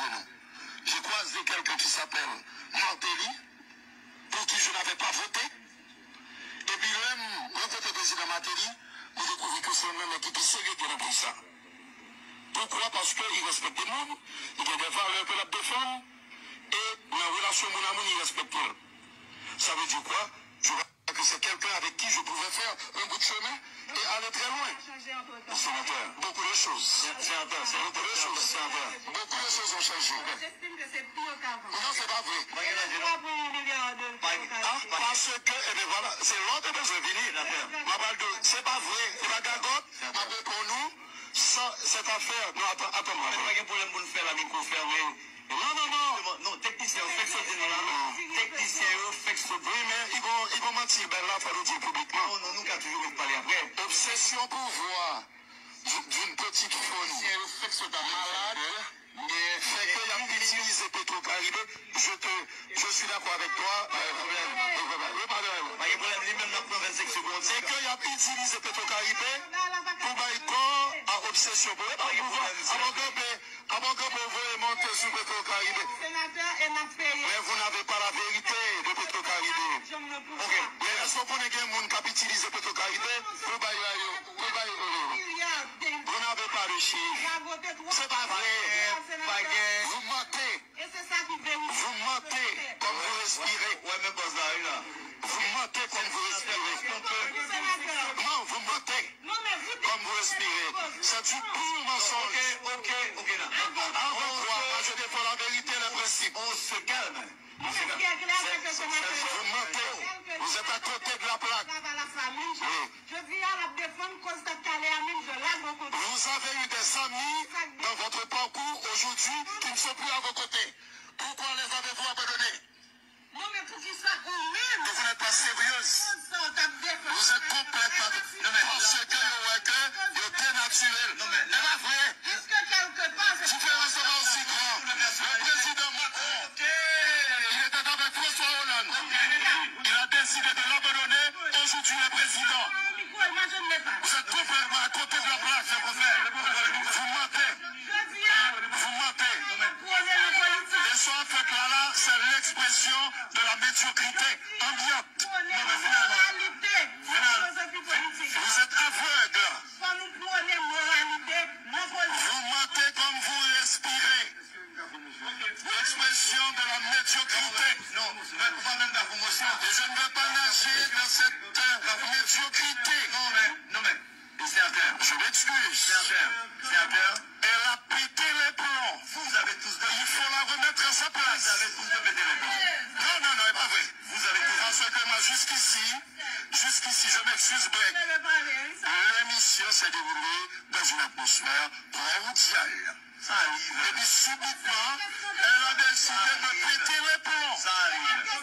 entre nous. J'ai croisé quelqu'un qui s'appelle Martelly, pour qui je n'avais pas voté. Et puis même, rencontré le président Martelly, j'ai découvert que c'est un homme qui est sérieux de pour ça. Pourquoi? Parce qu'il respecte le monde, il y a des valeurs que la défendre, et dans la relation mon amour, il respecte. Ça veut dire quoi? Je vois que c'est quelqu'un avec qui je pouvais faire un bout de chemin et aller très loin. Sénateur, beaucoup de choses. Beaucoup de choses ont changé. J'estime que c'est pire qu'avant. Non, c'est pas vrai. Parce que, eh bien voilà, c'est l'autre que je venir. C'est pas vrai, c'est pas gagote. Mais pour nous, cette affaire, non, attends, moi. Il n'y a pas de problème pour nous faire la micro fermée. Non, technicien, fait que c'est technicien, fait que c'est oui, mais ils vont mentir, ben là, il faut le dire publiquement. Non, nous, quand toujours parler après. Obsession pouvoir d'une petite folie. Fait que c'est malade, mais fait qu'il a utilisé Petro-Caribé. Je suis d'accord avec toi. C'est qu'il a utilisé Petro-Caribé pour bailler corps à obsession. Avant que vous voyez monter sur Petro-Caribé. Mais vous n'avez pas la vérité de Petro-Caribé. Ok. Mais est-ce qu'on connaît un monde qui a utilisé Petro-Caribé pour bailler. Vous n'avez pas de chiffres. C'est pas vrai. Vous mentez. Vous mentez comme vous respirez. Ouais, mais pas ça, là. Vous mentez comme vous respirez. Non, vous mentez comme vous respirez. C'est du pur mensonge. Ok, là. Je défends la vérité et le principe. On se calme. Vous mentez. Vous êtes à côté de la plaque. Je viens à la défendre vous avez eu des amis dans votre parcours aujourd'hui qui ne sont plus à vos côtés. Pourquoi les avez-vous abandonnés? Non, mais pour qu'ils soient eux-mêmes. Vous n'êtes pas sérieuse. Vous êtes complètement. Non, mais parce que le thé naturel. Non, mais c'est pas vrai. Puisque quelque part, tu fais un savoir aussi grand. Le président Macron, il était avec François Hollande. Il a décidé de l'abandonner. Aujourd'hui, le président. Vous êtes complètement à côté de la place, c'est pour faire. Vous mentez. Vous mentez. Et ça, en fait, là, c'est l'expression de la médiocrité ambiante. Vous êtes aveugle. Vous mentez comme vous respirez. L'expression de la médiocrité. Non, même la promotion. Et je ne veux pas nager dans cette médiocrité. Non, mais. Sénateur, je m'excuse. Sénateur. Elle a pété les plombs. Vous avez tous deux. Il faut la remettre à sa place. Vous avez tous deux pété les plombs. Non, c'est pas vrai. Vous avez tous. Parce que moi, jusqu'ici, je m'excuse, Brek. L'émission s'est déroulée dans une atmosphère mondiale. Ça arrive. Et puis subitement, elle a décidé de péter les plombs. Ça arrive.